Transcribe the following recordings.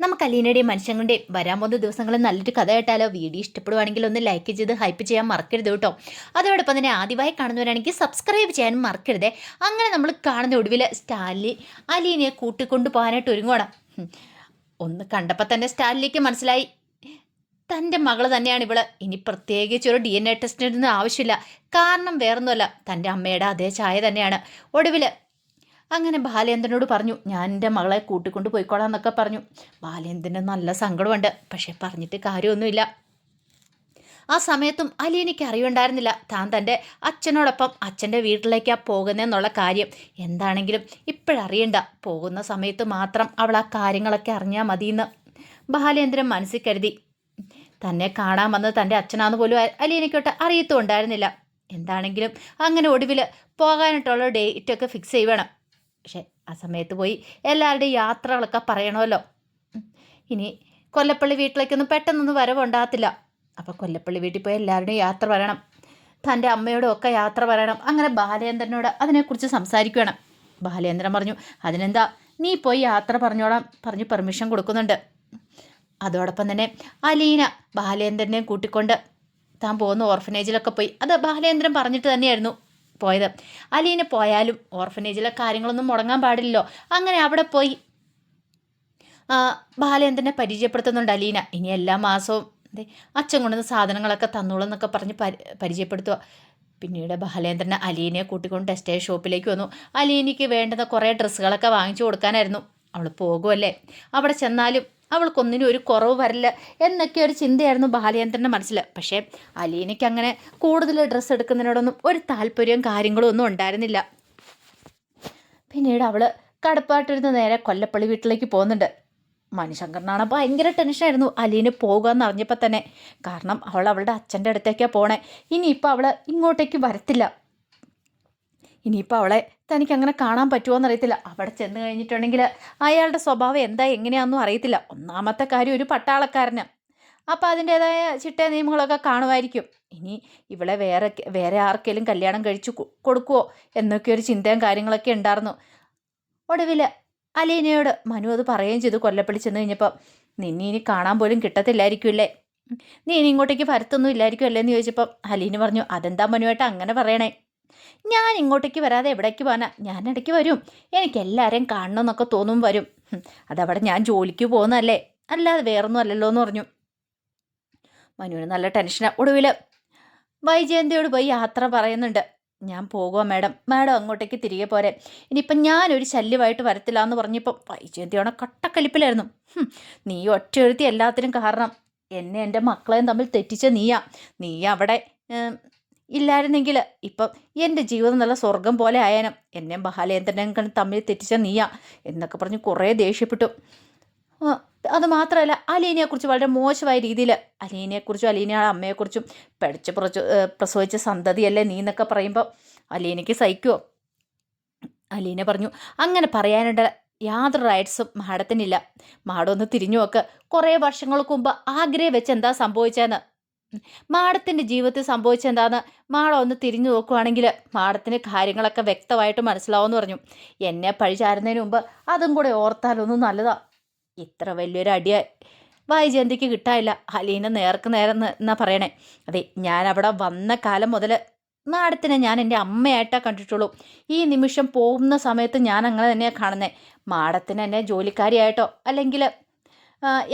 നമുക്ക് അലീനയുടെയും മനുഷ്യങ്ങളുടെയും വരാൻ പോകുന്ന ദിവസങ്ങളിൽ നല്ലൊരു കഥ കേട്ടാലോ? വീഡിയോ ഇഷ്ടപ്പെടുവാണെങ്കിൽ ഒന്ന് ലൈക്ക് ചെയ്ത് ഹൈപ്പ് ചെയ്യാൻ മറക്കരുത് കേട്ടോ. അതോടൊപ്പം തന്നെ ആദ്യമായി കാണുന്നവരാണെങ്കിൽ സബ്സ്ക്രൈബ് ചെയ്യാനും മറക്കരുതേ. അങ്ങനെ നമ്മൾ കാണുന്ന ഒടുവിൽ സ്റ്റാലിൻ അലീനയെ കൂട്ടിക്കൊണ്ടു പോകാനായിട്ട് ഒരുങ്ങണം. ഒന്ന് കണ്ടപ്പോൾ തന്നെ സ്റ്റാലിലേക്ക് മനസ്സിലായി തൻ്റെ മകൾ തന്നെയാണ് ഇവള്. ഇനി പ്രത്യേകിച്ച് ഒരു DNA ടെസ്റ്റിനൊന്നും ആവശ്യമില്ല. കാരണം വേറൊന്നുമല്ല, തൻ്റെ അമ്മയുടെ അതേ ചായ തന്നെയാണ്. ഒടുവിൽ അങ്ങനെ ബാലേന്ദ്രനോട് പറഞ്ഞു, ഞാൻ എൻ്റെ മകളെ കൂട്ടിക്കൊണ്ട് പോയിക്കോളാം എന്നൊക്കെ പറഞ്ഞു. ബാലേന്ദ്രന് നല്ല സങ്കടമുണ്ട്, പക്ഷെ പറഞ്ഞിട്ട് കാര്യമൊന്നുമില്ല. ആ സമയത്തും അലീനയ്ക്ക് അറിയുണ്ടായിരുന്നില്ല താൻ തൻ്റെ അച്ഛനോടൊപ്പം അച്ഛൻ്റെ വീട്ടിലേക്കാണ് പോകുന്നതെന്നുള്ള കാര്യം. എന്താണെങ്കിലും ഇപ്പോഴറിയണ്ട, പോകുന്ന സമയത്ത് മാത്രം അവൾ ആ കാര്യങ്ങളൊക്കെ അറിഞ്ഞാൽ മതിയെന്ന് ബാലേന്ദ്രൻ മനസ്സിൽ കരുതി. തന്നെ കാണാൻ വന്നത് തൻ്റെ അച്ഛനാന്ന് പോലും അലീനയ്ക്കൊട്ട് അറിയത്തുണ്ടായിരുന്നില്ല. എന്താണെങ്കിലും അങ്ങനെ ഒടുവിൽ പോകാനായിട്ടുള്ള ഡേറ്റൊക്കെ ഫിക്സ് ചെയ്യുവേണം. പക്ഷെ ആ സമയത്ത് പോയി എല്ലാവരുടെയും യാത്രകളൊക്കെ പറയണമല്ലോ. ഇനി കൊല്ലപ്പള്ളി വീട്ടിലേക്കൊന്നും പെട്ടെന്നൊന്നും വരവുണ്ടാകത്തില്ല. അപ്പോൾ കൊല്ലപ്പള്ളി വീട്ടിൽ പോയി എല്ലാവരുടെയും യാത്ര പറയണം, തൻ്റെ അമ്മയോടും ഒക്കെ യാത്ര പറയണം. അങ്ങനെ ബാലേന്ദ്രനോട് അതിനെക്കുറിച്ച് സംസാരിക്കണം. ബാലേന്ദ്രൻ പറഞ്ഞു, അതിനെന്താ, നീ പോയി യാത്ര പറഞ്ഞോളാം പറഞ്ഞ് പെർമിഷൻ കൊടുക്കുന്നുണ്ട്. അതോടൊപ്പം തന്നെ അലീന ബാലേന്ദ്രനെയും കൂട്ടിക്കൊണ്ട് താൻ പോകുന്ന ഓർഫനേജിലൊക്കെ പോയി. അത് ബാലേന്ദ്രൻ പറഞ്ഞിട്ട് തന്നെയായിരുന്നു പോയത്. അലീന പോയാലും ഓർഫനേജിലെ കാര്യങ്ങളൊന്നും മുടങ്ങാൻ പാടില്ലല്ലോ. അങ്ങനെ അവിടെ പോയി ബാലേന്ദ്രനെ പരിചയപ്പെടുത്തുന്നുണ്ട് അലീന. ഇനി എല്ലാ മാസവും അച്ഛൻ കൊണ്ടുവന്ന സാധനങ്ങളൊക്കെ തന്നോളൂ എന്നൊക്കെ പറഞ്ഞ് പരിചയപ്പെടുത്തുക. പിന്നീട് ബാലേന്ദ്രനെ അലീനയെ കൂട്ടിക്കൊണ്ട് ടെക്സ്റ്റൈൽ ഷോപ്പിലേക്ക് വന്നു. അലീനയ്ക്ക് വേണ്ടുന്ന കുറേ ഡ്രസ്സുകളൊക്കെ വാങ്ങിച്ചു കൊടുക്കാനായിരുന്നു. അവൾ പോകുമല്ലേ, അവിടെ ചെന്നാലും അവൾക്കൊന്നിനും ഒരു കുറവ് വരില്ല എന്നൊക്കെ ഒരു ചിന്തയായിരുന്നു ബാലേന്ദ്രൻ്റെ മനസ്സിൽ. പക്ഷേ അലീനയ്ക്ക് അങ്ങനെ കൂടുതൽ ഡ്രസ്സ് എടുക്കുന്നതിനോടൊന്നും ഒരു താല്പര്യവും കാര്യങ്ങളും ഒന്നും ഉണ്ടായിരുന്നില്ല. പിന്നീട് അവൾ കടപ്പാട്ടിരുന്ന് നേരെ കൊല്ലപ്പള്ളി വീട്ടിലേക്ക് പോകുന്നുണ്ട്. മണിശങ്കറിനാണ് ഭയങ്കര ടെൻഷനായിരുന്നു അലീന പോകുകയെന്ന് അറിഞ്ഞപ്പോൾ തന്നെ. കാരണം അവൾ അവളുടെ അച്ഛൻ്റെ അടുത്തേക്കാണ് പോണേ. ഇനിയിപ്പോൾ അവൾ ഇങ്ങോട്ടേക്ക് വരത്തില്ല. ഇനിയിപ്പോൾ അവളെ തനിക്ക് അങ്ങനെ കാണാൻ പറ്റുമോ എന്നറിയത്തില്ല. അവിടെ ചെന്ന് കഴിഞ്ഞിട്ടുണ്ടെങ്കിൽ അയാളുടെ സ്വഭാവം എന്താ എങ്ങനെയാണെന്നും അറിയത്തില്ല. ഒന്നാമത്തെ കാര്യം ഒരു പട്ടാളക്കാരന്, അപ്പോൾ അതിൻ്റേതായ ചിട്ട നിയമങ്ങളൊക്കെ കാണുമായിരിക്കും. ഇനി ഇവളെ വേറെ ആർക്കെങ്കിലും കല്യാണം കഴിച്ചു കൊടുക്കുമോ എന്നൊക്കെ ഒരു ചിന്തയും കാര്യങ്ങളൊക്കെ ഉണ്ടായിരുന്നു. ഒടുവിൽ അലീനയോട് മനു അത് പറയുകയും ചെയ്തു. കൊല്ലപ്പള്ളി ചെന്ന് കഴിഞ്ഞപ്പോൾ, നിന്നെ ഇനി കാണാൻ പോലും കിട്ടത്തില്ലായിരിക്കുമല്ലേ, നീ ഇനി ഇങ്ങോട്ടേക്ക് വരത്തൊന്നും ഇല്ലായിരിക്കുമല്ലേ എന്ന് ചോദിച്ചപ്പോൾ അലീന പറഞ്ഞു, അതെന്താ മനുവായിട്ട് അങ്ങനെ പറയണേ, ഞാൻ ഇങ്ങോട്ടേക്ക് വരാതെ എവിടേക്ക് പോകാനാ, ഞാൻ ഇടയ്ക്ക് വരും, എനിക്ക് എല്ലാവരെയും കാണണമെന്നൊക്കെ തോന്നും വരും. അതവിടെ ഞാൻ ജോലിക്ക് പോകുന്നതല്ലേ, അല്ലാതെ വേറൊന്നും അല്ലല്ലോ എന്ന് പറഞ്ഞു. മനുവിന് നല്ല ടെൻഷനാണ്. ഒടുവിൽ വൈജയന്തിയോട് പോയി യാത്ര പറയുന്നുണ്ട്. ഞാൻ പോകുക മാഡം, മാഡം അങ്ങോട്ടേക്ക് തിരികെ പോരെ, ഇനിയിപ്പം ഞാനൊരു ശല്യമായിട്ട് വരത്തില്ല എന്ന് പറഞ്ഞപ്പോൾ വൈജയന്തിയോടെ കട്ടക്കലിപ്പിലായിരുന്നു. നീ ഒറ്റ എഴുത്തി എല്ലാത്തിനും കാരണം, എന്നെ എൻ്റെ മക്കളെയും തമ്മിൽ തെറ്റിച്ച നീ അവിടെ ഇല്ലായിരുന്നെങ്കിൽ ഇപ്പം എൻ്റെ ജീവിതം നല്ല സ്വർഗം പോലെ ആയാനും, എന്നെയും ബാലേന്ദ്രനെയും തമ്മിൽ തെറ്റിച്ച എന്നൊക്കെ പറഞ്ഞ് കുറേ ദേഷ്യപ്പെട്ടു. അത് മാത്രമല്ല അലീനയെക്കുറിച്ച് വളരെ മോശമായ രീതിയിൽ അലീനയെക്കുറിച്ചും അലീനയുടെ അമ്മയെക്കുറിച്ചും പ്രസവിച്ച സന്തതിയല്ലേ നീ എന്നൊക്കെ പറയുമ്പോൾ അലീനയ്ക്ക് സഹിക്കുമോ? അലീന പറഞ്ഞു, അങ്ങനെ പറയാനുള്ള യാതൊരു റൈറ്റ്സും മാഡത്തിനില്ല. മാഡം ഒന്ന് തിരിഞ്ഞു നോക്ക്, കുറേ വർഷങ്ങൾക്ക് മുമ്പ് ആഗ്രഹം വെച്ച് എന്താ സംഭവിച്ചതെന്ന്, മാഡത്തിൻ്റെ ജീവിതത്തിൽ സംഭവിച്ചെന്താന്ന് മാഡം ഒന്ന് തിരിഞ്ഞു നോക്കുവാണെങ്കിൽ മാഡത്തിന് കാര്യങ്ങളൊക്കെ വ്യക്തമായിട്ട് മനസ്സിലാവുമെന്ന് പറഞ്ഞു. എന്നെ പഴിചാരുന്നതിന് മുമ്പ് അതും കൂടെ ഓർത്താലൊന്നും നല്ലതാ. ഇത്ര വലിയൊരു അടിയ വൈജയന്തിക്ക് കിട്ടാനില്ല. അലീന നേർക്ക് എന്നാ പറയണേ. അതെ, ഞാൻ അവിടെ വന്ന കാലം മുതൽ മാഡത്തിനെ ഞാൻ എൻ്റെ അമ്മയായിട്ടാണ് കണ്ടിട്ടുള്ളൂ. ഈ നിമിഷം പോകുന്ന സമയത്ത് ഞാൻ അങ്ങനെ തന്നെയാണ് കാണുന്നത്. മാഡത്തിന് എന്നെ ജോലിക്കാരിയായിട്ടോ അല്ലെങ്കിൽ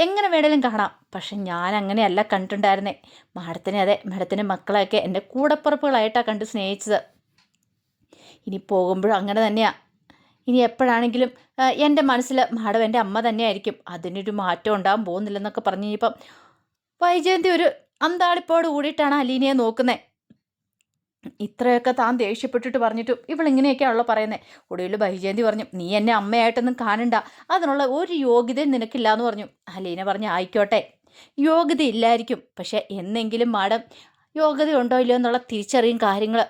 എങ്ങനെ വേണേലും കാണാം, പക്ഷെ ഞാൻ അങ്ങനെയല്ല കണ്ടിട്ടുണ്ടായിരുന്നേ. മാഡത്തിനെ, അതെ മാഡത്തിൻ്റെ മക്കളെയൊക്കെ എൻ്റെ കൂടപ്പുറപ്പുകളായിട്ടാണ് കണ്ട് സ്നേഹിച്ചത്. ഇനി പോകുമ്പോഴും അങ്ങനെ തന്നെയാണ്. ഇനി എപ്പോഴാണെങ്കിലും എൻ്റെ മനസ്സിൽ മാഡം എൻ്റെ അമ്മ തന്നെയായിരിക്കും, അതിനൊരു മാറ്റം ഉണ്ടാകാൻ പോകുന്നില്ലെന്നൊക്കെ പറഞ്ഞു കഴിഞ്ഞപ്പം വൈജയന്തി ഒരു അന്താളിപ്പോട് കൂടിയിട്ടാണ് അലീനയെ നോക്കുന്നത്. ഇത്രയൊക്കെ താൻ ദേഷ്യപ്പെട്ടിട്ട് പറഞ്ഞിട്ടും ഇവളിങ്ങനെയൊക്കെയാണല്ലോ പറയുന്നത്. ഒടുവിൽ വൈജയന്തി പറഞ്ഞു, നീ എന്നെ അമ്മയായിട്ടൊന്നും കാണണ്ട, അതിനുള്ള ഒരു യോഗ്യതയും നിനക്കില്ല എന്ന് പറഞ്ഞു. അലീന പറഞ്ഞു, ആയിക്കോട്ടെ, യോഗ്യത ഇല്ലായിരിക്കും, പക്ഷെ എന്നെങ്കിലും മാഡം യോഗ്യത ഉണ്ടോ ഇല്ലയോ എന്നുള്ള തിരിച്ചറിയും കാര്യങ്ങൾ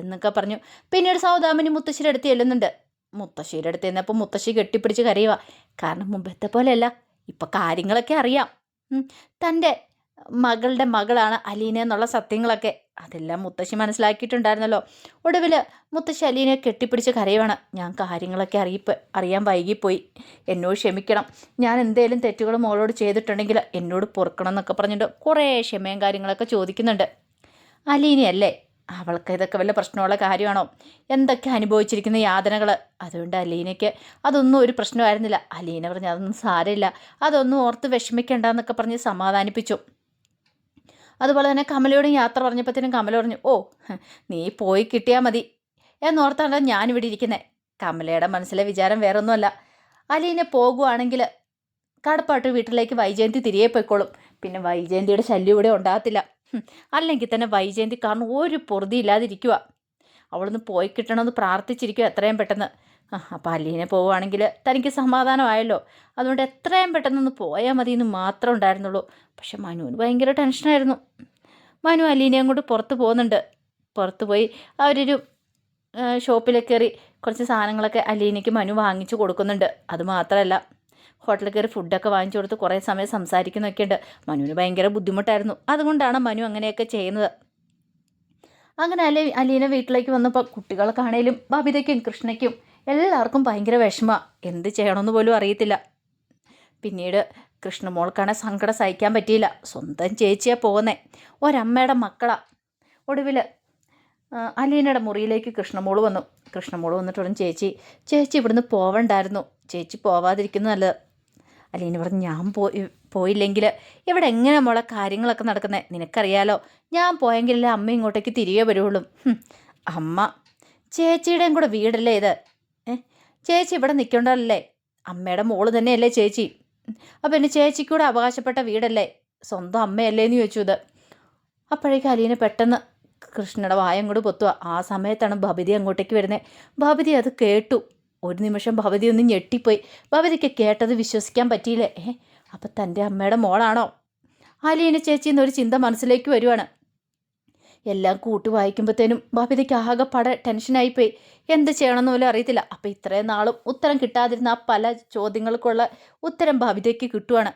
എന്നൊക്കെ പറഞ്ഞു. പിന്നീട് സൗദാമിനി മുത്തശ്ശിയുടെ അടുത്ത് ചെല്ലുന്നുണ്ട്. മുത്തശ്ശിയുടെ അടുത്ത് ചെന്നപ്പോൾ മുത്തശ്ശി കെട്ടിപ്പിടിച്ച് കരയുക. കാരണം മുമ്പത്തെ പോലെയല്ല, ഇപ്പം കാര്യങ്ങളൊക്കെ അറിയാം. തൻ്റെ മകളുടെ മകളാണ് അലീന എന്നുള്ള സത്യങ്ങളൊക്കെ അതെല്ലാം മുത്തശ്ശി മനസ്സിലാക്കിയിട്ടുണ്ടായിരുന്നല്ലോ. ഒടുവിൽ മുത്തശ്ശി അലീനെ കെട്ടിപ്പിടിച്ച് കരയുവാണ്. ഞാൻ കാര്യങ്ങളൊക്കെ അറിയാൻ വൈകിപ്പോയി, എന്നോട് ക്ഷമിക്കണം. ഞാൻ എന്തേലും തെറ്റുകൾ മോളോട് ചെയ്തിട്ടുണ്ടെങ്കിൽ എന്നോട് പൊറുക്കണം എന്നൊക്കെ പറഞ്ഞിട്ട് കുറേ ക്ഷമയും കാര്യങ്ങളൊക്കെ ചോദിക്കുന്നുണ്ട്. അലീനയല്ലേ, അവൾക്ക് ഇതൊക്കെ വല്ല പ്രശ്നമുള്ള കാര്യമാണോ? എന്തൊക്കെ അനുഭവിച്ചിരിക്കുന്ന യാതനകൾ. അതുകൊണ്ട് അലീനയ്ക്ക് അതൊന്നും ഒരു പ്രശ്നമായിരുന്നില്ല. അലീന പറഞ്ഞു അതൊന്നും സാരമില്ല, അതൊന്നും ഓർത്ത് വിഷമിക്കേണ്ടെന്നൊക്കെ പറഞ്ഞ് സമാധാനിപ്പിച്ചു. അതുപോലെ തന്നെ കമലയോടും യാത്ര പറഞ്ഞപ്പോഴത്തേനും കമല പറഞ്ഞു, ഓ നീ പോയി കിട്ടിയാൽ മതി എന്നോർത്താണ് ഞാനിവിടെ ഇരിക്കുന്നത്. കമലയുടെ മനസ്സിലെ വിചാരം വേറൊന്നുമല്ല, അലീന പോകുവാണെങ്കിൽ കടപ്പാട്ട് വീട്ടിലേക്ക് വൈജയന്തി തിരികെ പോയിക്കോളും. പിന്നെ വൈജയന്തിയുടെ ശല്യം ഇവിടെ ഉണ്ടാകത്തില്ല. അല്ലെങ്കിൽ തന്നെ വൈജയന്തി കാരണം ഒരു പൊറുതി ഇല്ലാതിരിക്കുക. അവളൊന്ന് പോയി കിട്ടണമെന്ന് പ്രാർത്ഥിച്ചിരിക്കുക എത്രയും പെട്ടെന്ന്. അപ്പം അലീനെ പോവുകയാണെങ്കിൽ തനിക്ക് സമാധാനമായല്ലോ. അതുകൊണ്ട് എത്രയും പെട്ടെന്നൊന്ന് പോയാൽ മതി എന്ന് മാത്രമേ ഉണ്ടായിരുന്നുള്ളൂ. പക്ഷെ മനുവിന് ഭയങ്കര ടെൻഷനായിരുന്നു. മനു അലീനയും കൊണ്ട് പുറത്ത് പോകുന്നുണ്ട്. പുറത്ത് പോയി അവരൊരു ഷോപ്പിൽ കയറി കുറച്ച് സാധനങ്ങളൊക്കെ അലീനയ്ക്ക് മനു വാങ്ങിച്ചു കൊടുക്കുന്നുണ്ട്. അതുമാത്രമല്ല ഹോട്ടലിൽ കയറി ഫുഡൊക്കെ വാങ്ങിച്ചു കൊടുത്ത് കുറേ സമയം സംസാരിക്കുന്നൊക്കെ ഉണ്ട്. മനുവിന് ഭയങ്കര ബുദ്ധിമുട്ടായിരുന്നു. അതുകൊണ്ടാണ് മനു അങ്ങനെയൊക്കെ ചെയ്യുന്നത്. അങ്ങനെ അലീന വീട്ടിലേക്ക് വന്നപ്പോൾ കുട്ടികൾക്കാണേലും ബബിതയ്ക്കും കൃഷ്ണയ്ക്കും എല്ലാവർക്കും ഭയങ്കര വിഷമമാണ്. എന്ത് ചെയ്യണമെന്ന് പോലും അറിയത്തില്ല. പിന്നീട് കൃഷ്ണമോൾക്കാണ് സങ്കടം സഹിക്കാൻ പറ്റിയില്ല. സ്വന്തം ചേച്ചിയാണ് പോകുന്നത്, ഒരമ്മയുടെ മക്കളാണ്. ഒടുവിൽ അലീനയുടെ മുറിയിലേക്ക് കൃഷ്ണമോൾ വന്നു. കൃഷ്ണമോൾ വന്നിട്ട് പറഞ്ഞു, ചേച്ചി ഇവിടുന്ന് പോവണ്ടായിരുന്നു, ചേച്ചി പോവാതിരിക്കുന്നു നല്ലത്. അലീന പറഞ്ഞു, ഞാൻ പോയില്ലെങ്കിൽ ഇവിടെ എങ്ങനെ മോളെ കാര്യങ്ങളൊക്കെ നടക്കുന്നത് നിനക്കറിയാലോ. ഞാൻ പോയെങ്കിലല്ലേ അമ്മ ഇങ്ങോട്ടേക്ക് തിരികെ വരുള്ളൂ. അമ്മ ചേച്ചിയുടെയും കൂടെ വീടല്ലേ ഇത്? ചേച്ചി ഇവിടെ നിൽക്കേണ്ടതല്ലേ? അമ്മയുടെ മോള് തന്നെയല്ലേ ചേച്ചി? അപ്പം പിന്നെ ചേച്ചിക്കൂടെ അവകാശപ്പെട്ട വീടല്ലേ, സ്വന്തം അമ്മയല്ലേ എന്ന് ചോദിച്ചു. ഇത് അപ്പോഴേക്കും അലീന പെട്ടെന്ന് കൃഷ്ണയുടെ വായം കൂടെ പൊത്തുക. ആ സമയത്താണ് ഭവിതി അങ്ങോട്ടേക്ക് വരുന്നത്. ഭവിതി അത് കേട്ടു. ഒരു നിമിഷം ഭവതി ഒന്ന് ഞെട്ടിപ്പോയി. ഭവതിക്ക് കേട്ടത് വിശ്വസിക്കാൻ പറ്റിയില്ലേ. അപ്പം തൻ്റെ അമ്മയുടെ മോളാണോ അലീന ചേച്ചി എന്നൊരു ചിന്ത മനസ്സിലേക്ക് വരുവാണ്. എല്ലാം കൂട്ടി വായിക്കുമ്പോഴത്തേനും ഭവിതയ്ക്ക് ആകെപ്പാടെ ടെൻഷനായിപ്പോയി. എന്ത് ചെയ്യണമെന്ന് പോലും അറിയത്തില്ല. അപ്പം ഇത്രയും നാളും ഉത്തരം കിട്ടാതിരുന്ന ആ പല ചോദ്യങ്ങൾക്കുള്ള ഉത്തരം ഭവിതയ്ക്ക് കിട്ടുവാണ്.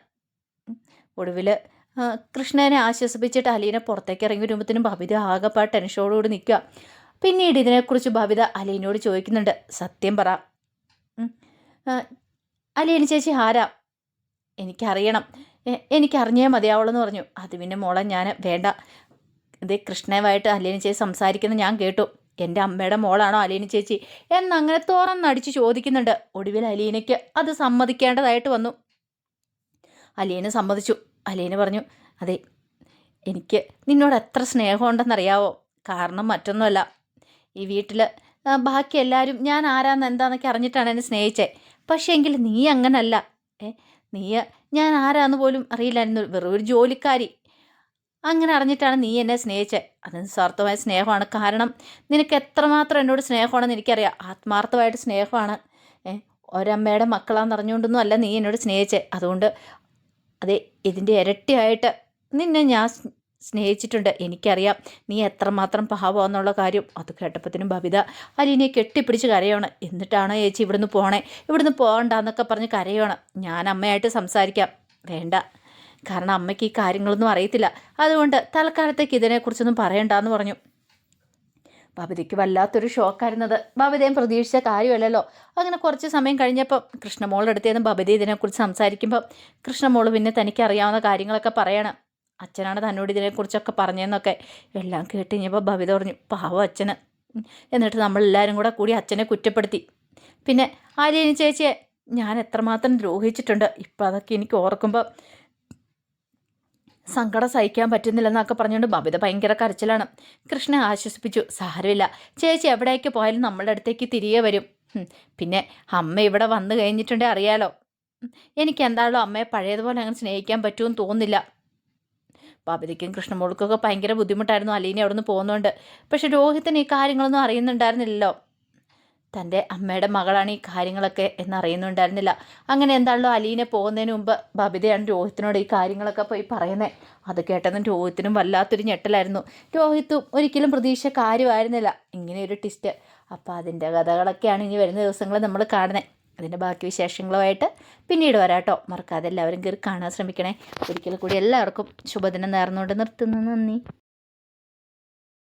ഒടുവിൽ കൃഷ്ണനെ ആശ്വസിപ്പിച്ചിട്ട് അലീന പുറത്തേക്ക് ഇറങ്ങി വരുമ്പോഴത്തേനും ഭവിത ആകെപ്പാടെ ടെൻഷനോടുകൂടി നിൽക്കുക. പിന്നീട് ഇതിനെക്കുറിച്ച് ഭവിത അലീനയോട് ചോദിക്കുന്നുണ്ട്, സത്യം പറ അലീന ചേച്ചി ആരാ? എനിക്കറിയണം, എനിക്കറിഞ്ഞേ മതിയാവുള്ളൂ പറഞ്ഞു. അത് പിന്നെ മോളെ ഞാൻ വേണ്ട, ഇത് കൃഷ്ണയുമായിട്ട് അലീന ചേച്ചി സംസാരിക്കുന്നത് ഞാൻ കേട്ടു. എൻ്റെ അമ്മയുടെ മോളാണോ അലീന ചേച്ചി എന്നങ്ങനെ തുറന്നടിച്ച് ചോദിക്കുന്നുണ്ട്. ഒടുവിൽ അലീനയ്ക്ക് അത് സമ്മതിക്കേണ്ടതായിട്ട് വന്നു. അലീന സമ്മതിച്ചു. അലീന പറഞ്ഞു, അതെ എനിക്ക് നിന്നോട് എത്ര സ്നേഹമുണ്ടെന്നറിയാവോ? കാരണം മറ്റൊന്നുമല്ല, ഈ വീട്ടിൽ ബാക്കി എല്ലാവരും ഞാൻ ആരാന്ന് എന്താണെന്നൊക്കെ അറിഞ്ഞിട്ടാണ് എന്നെ സ്നേഹിച്ചത്. പക്ഷേ എങ്കിൽ നീ അങ്ങനല്ല. നീ ഞാൻ ആരാന്ന് പോലും അറിയില്ലായിരുന്നു, വെറും ഒരു ജോലിക്കാരി. അങ്ങനെ അറിഞ്ഞിട്ടാണ് നീ എന്നെ സ്നേഹിച്ചത്. അത് നിസ്വാർത്ഥമായ സ്നേഹമാണ്. കാരണം നിനക്ക് എത്രമാത്രം എന്നോട് സ്നേഹമാണെന്ന് എനിക്കറിയാം. ആത്മാർത്ഥമായിട്ട് സ്നേഹമാണ്. ഒരമ്മയുടെ മക്കളാന്ന് അറിഞ്ഞുകൊണ്ടൊന്നും അല്ല നീ എന്നോട് സ്നേഹിച്ചത്. അതുകൊണ്ട് അതെ, ഇതിൻ്റെ ഇരട്ടിയായിട്ട് നിന്നെ ഞാൻ സ്നേഹിച്ചിട്ടുണ്ട്. എനിക്കറിയാം നീ എത്രമാത്രം പാവമെന്നുള്ള കാര്യം. അത് കേട്ടപ്പോഴത്തേനും ഭവിത അലീനയെ കെട്ടിപ്പിടിച്ച് കരയാണ്. എന്നിട്ടാണ് ചേച്ചി ഇവിടുന്ന് പോകണേ, ഇവിടുന്ന് പോകണ്ടെന്നൊക്കെ പറഞ്ഞ് കരയാണ്. ഞാൻ അമ്മയായിട്ട് സംസാരിക്കാം. വേണ്ട, കാരണം അമ്മയ്ക്ക് ഈ കാര്യങ്ങളൊന്നും അറിയത്തില്ല. അതുകൊണ്ട് തൽക്കാലത്തേക്ക് ഇതിനെക്കുറിച്ചൊന്നും പറയണ്ടെന്ന് പറഞ്ഞു. ഭവിതയ്ക്ക് വല്ലാത്തൊരു ഷോക്കായിരുന്നത്. ഭവിതയും പ്രതീക്ഷിച്ച കാര്യമല്ലല്ലോ. അങ്ങനെ കുറച്ച് സമയം കഴിഞ്ഞപ്പം കൃഷ്ണമോളുടെ അടുത്തേന്ന് ഭവിത ഇതിനെക്കുറിച്ച് സംസാരിക്കുമ്പം കൃഷ്ണമോൾ പിന്നെ തനിക്കറിയാവുന്ന കാര്യങ്ങളൊക്കെ പറയണം. അച്ഛനാണ് തന്നോട് ഇതിനെക്കുറിച്ചൊക്കെ പറഞ്ഞതെന്നൊക്കെ എല്ലാം കേട്ട് കഴിഞ്ഞപ്പോൾ ഭവിത പറഞ്ഞു, പാവം അച്ഛന്. എന്നിട്ട് നമ്മളെല്ലാവരും കൂടി അച്ഛനെ കുറ്റപ്പെടുത്തി. പിന്നെ അലീന ചേച്ചിയെ ഞാൻ എത്രമാത്രം ദ്രോഹിച്ചിട്ടുണ്ട്. ഇപ്പം അതൊക്കെ എനിക്ക് ഓർക്കുമ്പോൾ സങ്കടം സഹിക്കാൻ പറ്റുന്നില്ലെന്നൊക്കെ പറഞ്ഞുകൊണ്ട് ബബിത ഭയങ്കര കരച്ചിലാണ്. കൃഷ്ണ ആശ്വസിപ്പിച്ചു, സാരമില്ല ചേച്ചി എവിടേക്ക് പോയാലും നമ്മളുടെ അടുത്തേക്ക് തിരികെ വരും. പിന്നെ അമ്മ ഇവിടെ വന്നു കഴിഞ്ഞിട്ടുണ്ടെങ്കിൽ അറിയാലോ, എനിക്ക് എന്തായാലും അമ്മയെ പഴയതുപോലെ അങ്ങനെ സ്നേഹിക്കാൻ പറ്റുമെന്ന് തോന്നുന്നില്ല. ബബിതയ്ക്കും കൃഷ്ണമോൾക്കൊക്കെ ഭയങ്കര ബുദ്ധിമുട്ടായിരുന്നു അലീന അവിടെ നിന്ന് പോകുന്നതുകൊണ്ട്. പക്ഷെ രോഹിത്തിന് ഈ കാര്യങ്ങളൊന്നും അറിയുന്നുണ്ടായിരുന്നില്ലല്ലോ. തൻ്റെ അമ്മയുടെ മകളാണ് ഈ കാര്യങ്ങളൊക്കെ എന്നറിയുന്നുണ്ടായിരുന്നില്ല. അങ്ങനെ എന്താണല്ലോ അലീന പോകുന്നതിന് മുമ്പ് ബബിതയാണ് രോഹിത്തിനോട് ഈ കാര്യങ്ങളൊക്കെ പോയി പറയുന്നത്. അത് കേട്ടതും രോഹിത്തിനും വല്ലാത്തൊരു ഞെട്ടലായിരുന്നു. രോഹിത്തും ഒരിക്കലും പ്രതീക്ഷ കാര്യമായിരുന്നില്ല ഇങ്ങനെയൊരു ട്വിസ്റ്റ്. അപ്പോൾ അതിൻ്റെ കഥകളൊക്കെയാണ് ഇനി വരുന്ന ദിവസങ്ങൾ നമ്മൾ കാണുന്നത്. അതിൻ്റെ ബാക്കി വിശേഷങ്ങളുമായിട്ട് പിന്നീട് വരാട്ടോ. മറക്കാതെ എല്ലാവരും കയറി കാണാൻ ശ്രമിക്കണേ. ഒരിക്കൽ കൂടി എല്ലാവർക്കും ശുഭദിനം നേർന്നുകൊണ്ട് നിർത്തുന്നു. നന്ദി.